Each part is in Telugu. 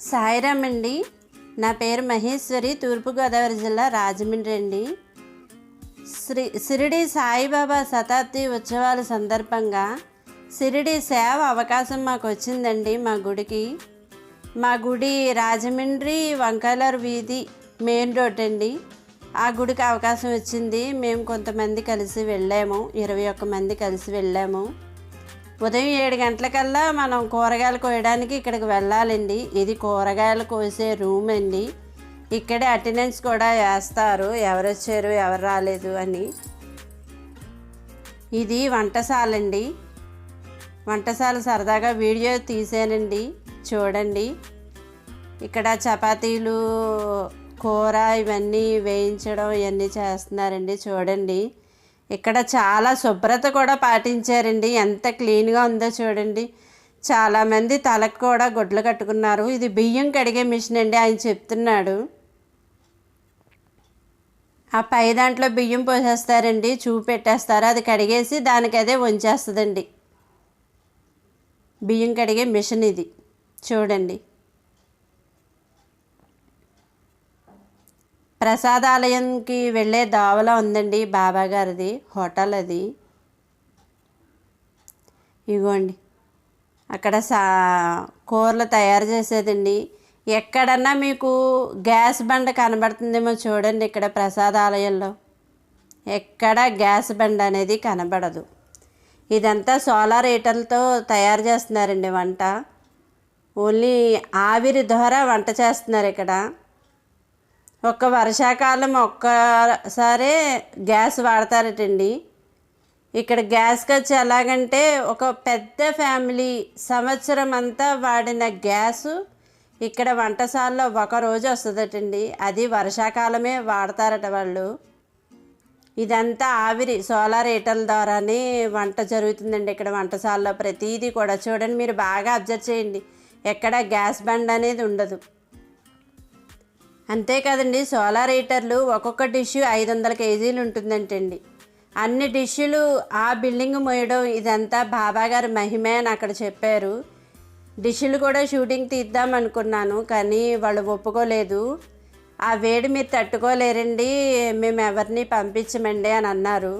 సాయిరామ్ అండి. నా పేరు మహేశ్వరి, తూర్పుగోదావరి జిల్లా రాజమండ్రి అండి. షిరిడి సాయిబాబా శతాబ్ది ఉత్సవాల సందర్భంగా షిరిడి సేవ అవకాశం మాకు వచ్చిందండి. మా గుడి రాజమండ్రి వంకాయలూరు వీధి మెయిన్ రోడ్ అండి. ఆ గుడికి అవకాశం వచ్చింది. మేము కొంతమంది కలిసి వెళ్ళాము, 21 మంది కలిసి వెళ్ళాము. ఉదయం 7 గంటలకల్లా మనం కూరగాయలు కోయడానికి ఇక్కడికి వెళ్ళాలండి. ఇది కూరగాయలు కోసే రూమ్ అండి. ఇక్కడే అటెండెన్స్ కూడా వేస్తారు, ఎవరు వచ్చారు ఎవరు రాలేదు అని. ఇది వంటశాల అండి. వంటశాల సరదాగా వీడియో తీసానండి, చూడండి. ఇక్కడ చపాతీలు, కూర ఇవన్నీ వేయించడం ఇవన్నీ చేస్తున్నారండి, చూడండి. ఇక్కడ చాలా శుభ్రత కూడా పాటించారండి. ఎంత క్లీన్గా ఉందో చూడండి. చాలామంది తలకు కూడా గుడ్లు కట్టుకున్నారు. ఇది బియ్యం కడిగే మిషన్ అండి. ఆయన చెప్తున్నాడు. ఆ పై దాంట్లో బియ్యం పోసేస్తారండి, చూపెట్టేస్తారు, అది కడిగేసి దానికి అదే వంచేస్తుందండి. బియ్యం కడిగే మిషన్ ఇది, చూడండి. ప్రసాదాలయంకి వెళ్ళే దావలో ఉందండి బాబా గారిది హోటల్ అది. ఇగోండి అక్కడ కూరలు తయారు చేసేదండి. ఎక్కడన్నా మీకు గ్యాస్ బండ కనబడుతుందేమో చూడండి. ఇక్కడ ప్రసాదాలయంలో ఎక్కడ గ్యాస్ బండ అనేది కనబడదు. ఇదంతా సోలార్ హీటర్లతో తయారు చేస్తున్నారండి వంట. ఓన్లీ ఆవిరి ద్వారా వంట చేస్తున్నారు ఇక్కడ. ఒక్క వర్షాకాలం ఒక్కసారే గ్యాస్ వాడతారటండి. ఇక్కడ గ్యాస్ ఖర్చు ఎలాగంటే, ఒక పెద్ద ఫ్యామిలీ సంవత్సరం అంతా వాడిన గ్యాసు ఇక్కడ వంటశాలలో ఒకరోజు వస్తుందటండి. అది వర్షాకాలమే వాడతారట వాళ్ళు. ఇదంతా ఆవిరి సోలార్ హీటర్ల ద్వారానే వంట జరుగుతుందండి ఇక్కడ వంటశాలలో. ప్రతిదీ కూడా చూడండి, మీరు బాగా అబ్జర్వ్ చేయండి, ఎక్కడ గ్యాస్ బండ్ అనేది ఉండదు. అంతే కదండి, సోలార్ హీటర్లు ఒక్కొక్క డిష్ 500 కేజీలు ఉంటుందంటండి. అన్ని డిష్యులు ఆ బిల్డింగ్ మోయడం ఇదంతా బాబాగారు మహిమే అని అక్కడ చెప్పారు. డిష్యులు కూడా షూటింగ్ తీద్దాం అనుకున్నాను, కానీ వాళ్ళు ఒప్పుకోలేదు. ఆ వేడి మీరు తట్టుకోలేరండి, మేము ఎవరిని పంపించమండి అని అన్నారు.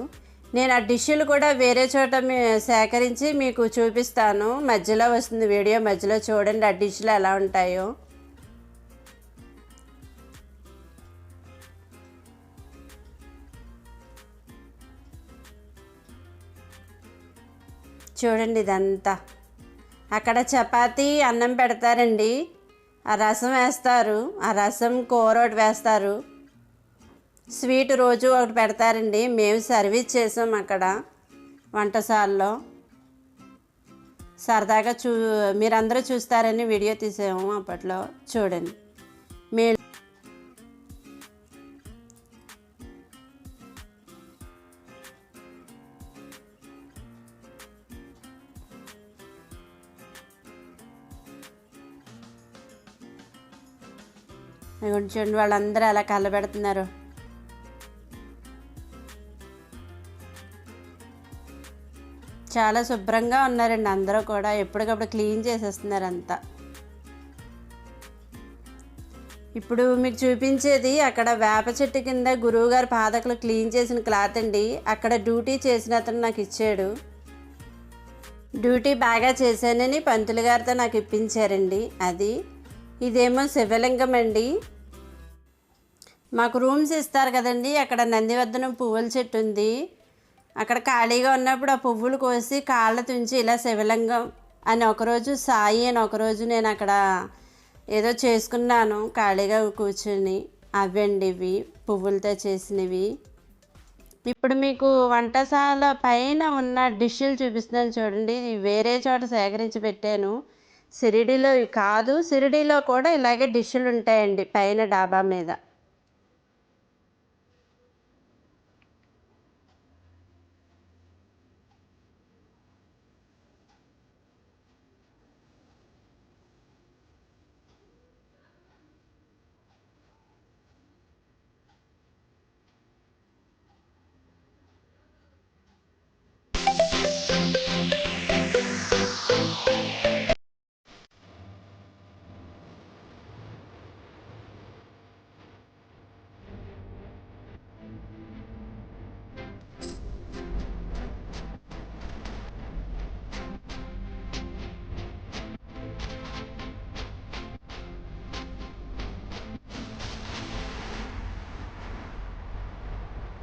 నేను ఆ డిష్యులు కూడా వేరే చోట సేకరించి మీకు చూపిస్తాను. మధ్యలో వస్తుంది వీడియో, మధ్యలో చూడండి ఆ డిష్లు ఎలా ఉంటాయో. చూడండి ఇదంతా. అక్కడ చపాతీ అన్నం పెడతారండి, ఆ రసం వేస్తారు, ఆ రసం కూర ఒకటి వేస్తారు, స్వీట్ రోజు ఒకటి పెడతారండి. మేము సర్వీస్ చేసాం అక్కడ వంటశాలలో. సరదాగా మీరందరూ చూస్తారని వీడియో తీసాము అప్పట్లో. చూడండి మేము చూడండి వాళ్ళందరూ అలా కలబెడుతున్నారు. చాలా శుభ్రంగా ఉన్నారండి అందరూ కూడా. ఎప్పటికప్పుడు క్లీన్ చేసేస్తున్నారు అంతా. ఇప్పుడు మీకు చూపించేది అక్కడ వేప చెట్టు కింద గురువుగారు పాదకులు క్లీన్ చేసిన క్లాత్ అండి. అక్కడ డ్యూటీ చేసిన అతను నాకు ఇచ్చాడు. డ్యూటీ బాగా చేశానని పంతులు గారితో నాకు ఇప్పించారండి అది. ఇదేమో శివలింగం అండి. మాకు రూమ్స్ ఇస్తారు కదండి, అక్కడ నందివర్ధనం పువ్వుల చెట్టు ఉంది. అక్కడ ఖాళీగా ఉన్నప్పుడు ఆ పువ్వులు కోసి కాళ్ళ తుంచి ఇలా శివలింగం అని ఒకరోజు సాయి అని ఒకరోజు నేను అక్కడ ఏదో చేసుకున్నాను ఖాళీగా కూర్చుని. అవండి ఇవి పువ్వులతో చేసినవి. ఇప్పుడు మీకు వంటశాల పైన ఉన్న డిష్లు చూపిస్తున్నాను చూడండి. వేరే చోట సేకరించి పెట్టాను, షిరిడీలో కాదు. షిరిడీలో కూడా ఇలాగే డిష్లు ఉంటాయండి పైన డాబా మీద.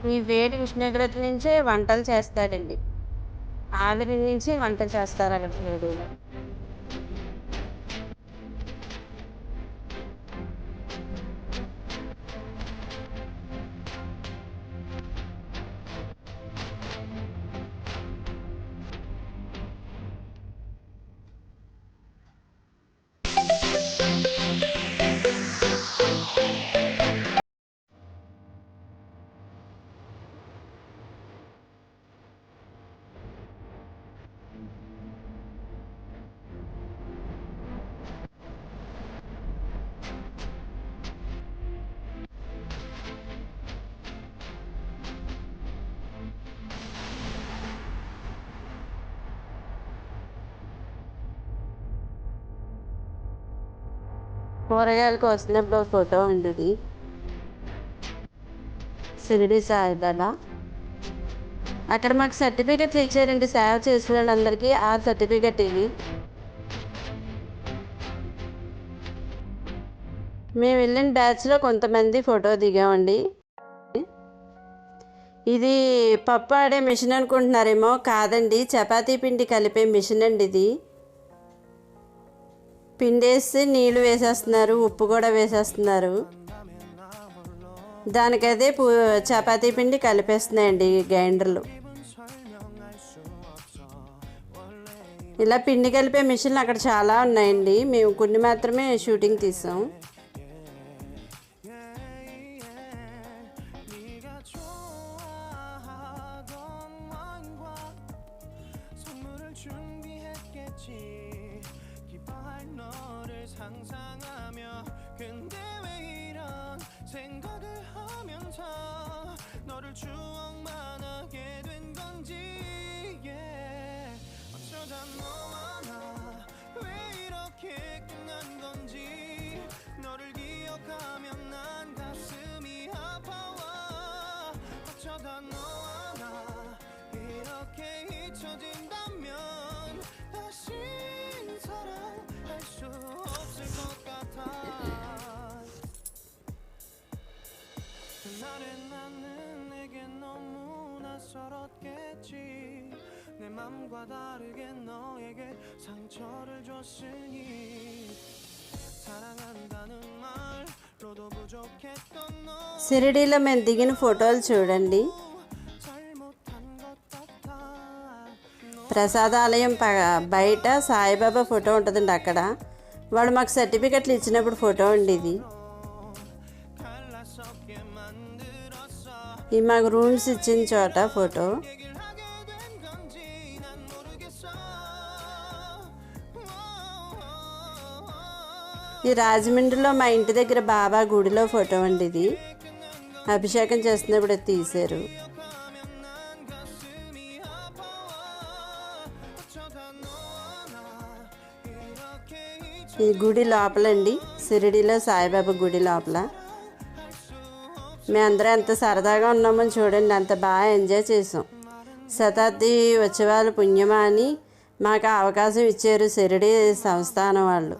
ఈ వేడి ఉష్ణోగ్రత నుంచే వంటలు చేస్తాడండి. ఆవిరి నుంచి వంట చేస్తారు అక్కడ షిరిడీలో. కూరగాయలు కోసినప్పుడు ఒక ఫోటో ఉండేది షిరిడి సాయిబాబా. అక్కడ మాకు సర్టిఫికెట్లు ఇచ్చారండి సేవ చేసిన వాళ్ళందరికీ. ఆ సర్టిఫికెట్ ఇది. మేము వెళ్ళిన బ్యాచ్లో కొంతమంది ఫోటో దిగామండి. ఇది పప్పు ఆడే మిషన్ అనుకుంటున్నారేమో, కాదండి, చపాతీ పిండి కలిపే మిషన్ అండి ఇది. పిండి వేసి నీళ్ళు వేసేస్తున్నారు, ఉప్పు కూడా వేసేస్తున్నారు. దానికైతే చపాతీ పిండి కలిపేస్తున్నాయండి గ్రైండర్లు. ఇలా పిండి కలిపే మిషన్లు అక్కడ చాలా ఉన్నాయండి. మేము కొన్ని మాత్రమే షూటింగ్ తీసాం. షిరిడీలో మేము దిగిన ఫోటోలు చూడండి. ప్రసాదాలయం బయట సాయిబాబా ఫోటో ఉంటుందండి. అక్కడ వాళ్ళు మాకు సర్టిఫికెట్లు ఇచ్చినప్పుడు ఫోటో అండి ఇది. ఈ మాకు రూమ్స్ ఇచ్చిన చోట ఫోటో. ఈ రాజమండ్రిలో మా ఇంటి దగ్గర బాబా గుడిలో ఫోటో అండి ఇది. అభిషేకం చేస్తున్నప్పుడు తీశారు. ఈ గుడి లోపలండి, షిరిడీలో సాయిబాబా గుడి లోపల. మేమందరం ఎంత సరదాగా ఉన్నామని చూడండి, అంత బాగా ఎంజాయ్ చేసాం. శతాబ్ది ఉత్సవాల పుణ్యమా అని మాకు అవకాశం ఇచ్చారు షిరిడీ సంస్థానం వాళ్ళు.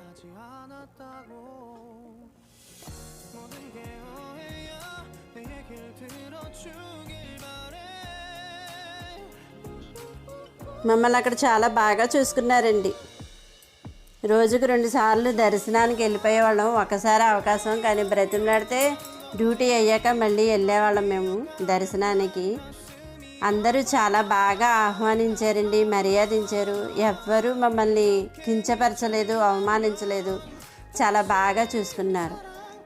మమ్మల్ని అక్కడ చాలా బాగా చూసుకున్నారండి. రోజుకు 2 సార్లు దర్శనానికి వెళ్ళిపోయేవాళ్ళం. ఒకసారి అవకాశం, కానీ బ్రతిమలాడితే డ్యూటీ అయ్యాక మళ్ళీ వెళ్ళేవాళ్ళం మేము దర్శనానికి. అందరూ చాలా బాగా ఆహ్వానించారండి, మర్యాదించారు. ఎవ్వరూ మమ్మల్ని కించపరచలేదు, అవమానించలేదు. చాలా బాగా చూసుకున్నారు.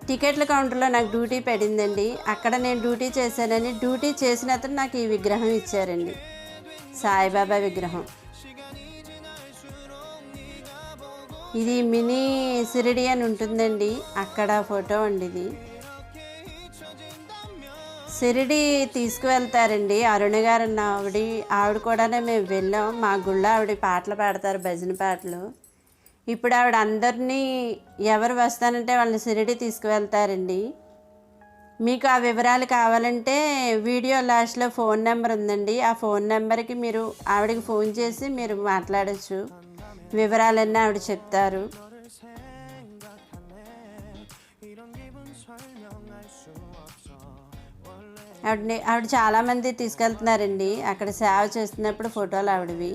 టికెట్ల కౌంటర్లో నాకు డ్యూటీ పడిందండి. అక్కడ నేను డ్యూటీ చేశానని డ్యూటీ చేసిన అతను నాకు ఈ విగ్రహం ఇచ్చారండి, సాయిబాబా విగ్రహం. ఇది మినీ షిరిడి అని ఉంటుందండి, అక్కడ ఫోటో అండి ఇది. షిరిడి తీసుకువెళ్తారండి అరుణ గారు అన్న ఆవిడ కూడానే మేము వెళ్ళాం. మా గుళ్ళో ఆవిడ పాటలు పాడతారు, భజన పాటలు. ఇప్పుడు ఆవిడ అందరినీ ఎవరు వస్తానంటే వాళ్ళని షిరిడి తీసుకువెళ్తారండి. మీకు ఆ వివరాలు కావాలంటే వీడియో లాస్ట్లో ఫోన్ నెంబర్ ఉందండి. ఆ ఫోన్ నెంబర్కి మీరు ఆవిడకి ఫోన్ చేసి మీరు మాట్లాడచ్చు. వివరాలన్నీ ఆవిడ చెప్తారు. ఆవిడ చాలామంది తీసుకెళ్తున్నారండి. అక్కడ సేవ చేస్తున్నప్పుడు ఫోటోలు ఆవిడవి.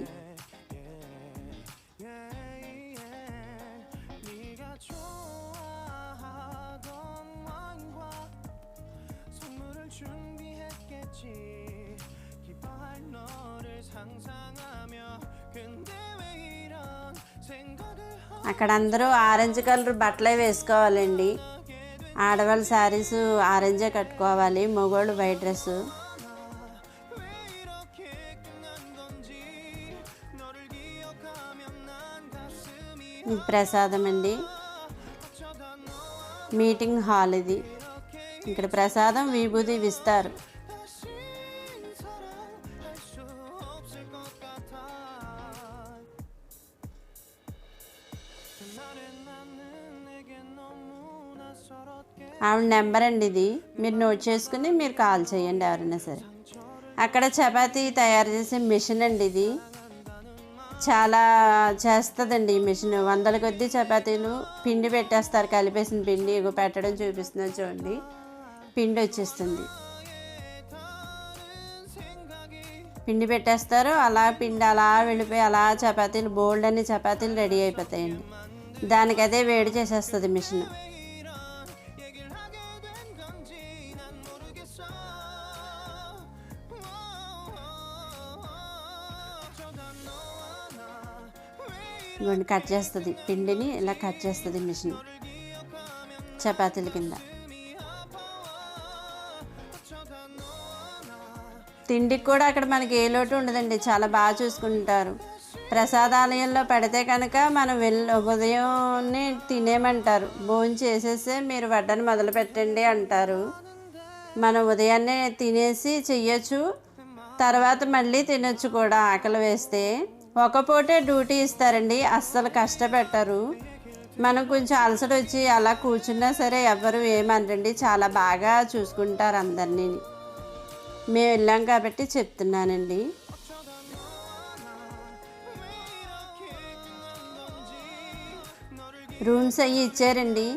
అక్కడ అందరూ ఆరెంజ్ కలర్ బట్టలే వేసుకోవాలండి. ఆడవాళ్ళ శారీస్ ఆరెంజే కట్టుకోవాలి, మగవాళ్ళు వైట్ డ్రెస్. ఇది ప్రసాదం అండి, మీటింగ్ హాల్ ఇది. ఇక్కడ ప్రసాదం విభూది ఇస్తారు. ఆవిడ నెంబర్ అండి ఇది, మీరు నోట్ చేసుకుని మీరు కాల్ చేయండి ఎవరైనా సరే. అక్కడ చపాతీ తయారు చేసే మిషన్ అండి ఇది. చాలా చేస్తుందండి ఈ మిషన్. వందల కొద్ది చపాతీలు పిండి పెట్టేస్తారు, కలిపేసిన పిండి ఇగో పెట్టడం చూపిస్తున్నారు చూడండి. పిండి వచ్చేస్తుంది, పిండి పెట్టేస్తారు, అలా పిండి అలా వెళ్ళిపోయి అలా చపాతీలు బోల్డ్ అన్ని చపాతీలు రెడీ అయిపోతాయండి. దానికి అదే వేడి చేసేస్తుంది మిషన్. ఇవన్నీ కట్ చేస్తుంది, పిండిని ఇలా కట్ చేస్తుంది మిషన్ చపాతీల కింద. తిండికి కూడా అక్కడ మనకి ఏ లోటు ఉండదండి, చాలా బాగా చూసుకుంటారు. ప్రసాదాలయంలో పెడితే కనుక మనం ఉదయాన్నే తినేమంటారు, భోజనం చేసేసే మీరు వడ్డన మొదలు పెట్టండి అంటారు. మనం ఉదయాన్నే తినేసి చెయ్యొచ్చు, తర్వాత మళ్ళీ తినొచ్చు కూడా ఆకలి వేస్తే. ఒక పూటే డ్యూటీ ఇస్తారండి, అస్సలు కష్టపెట్టరు. మనం కొంచెం అలసట వచ్చి అలా కూర్చున్నా సరే ఎవరు ఏమనరండి, చాలా బాగా చూసుకుంటారు అందరినీ. మేము వెళ్ళాం కాబట్టి చెప్తున్నానండి. రూమ్స్ అవి ఇచ్చారండి,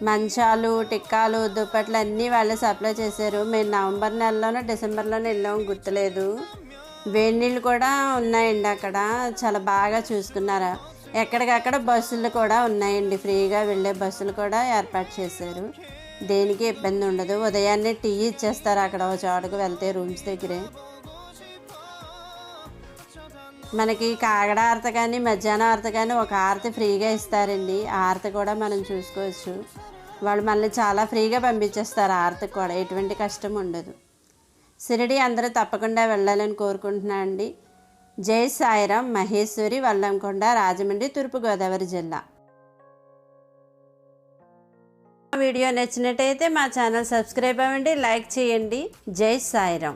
మంచాలు టిక్కాలు దుప్పట్లు అన్నీ వాళ్ళే సప్లై చేశారు. మేము నవంబర్ నెలలోనో డిసెంబర్లోనో వెళ్ళాము, గుర్తులేదు. వేడి నీళ్ళు కూడా ఉన్నాయండి అక్కడ, చాలా బాగా చూసుకున్నారు. ఎక్కడికక్కడ బస్సులు కూడా ఉన్నాయండి, ఫ్రీగా వెళ్ళే బస్సులు కూడా ఏర్పాటు చేశారు. దేనికి ఇబ్బంది ఉండదు. ఉదయాన్నే టీ ఇచ్చేస్తారు అక్కడ ఒక చోటకు వెళ్తే రూమ్స్ దగ్గరే. మనకి కాగడ ఆరతి కానీ మధ్యాహ్నం ఆరతి కానీ ఒక ఆరతి ఫ్రీగా ఇస్తారండి. ఆ ఆరతి కూడా మనం చూసుకోవచ్చు. వాళ్ళు మళ్ళీ చాలా ఫ్రీగా పంపించేస్తారు ఆరతికి కూడా, ఎటువంటి కష్టం ఉండదు. షిరిడి అందరూ తప్పకుండా వెళ్ళాలని కోరుకుంటున్నాను అండి. జై సాయిరాం, మహేశ్వరి, వల్లంకొండ, రాజమండ్రి, తూర్పుగోదావరి జిల్లా. వీడియో నచ్చినట్టయితే మా ఛానల్ సబ్స్క్రైబ్ అవ్వండి, లైక్ చేయండి. జై సాయిరాం.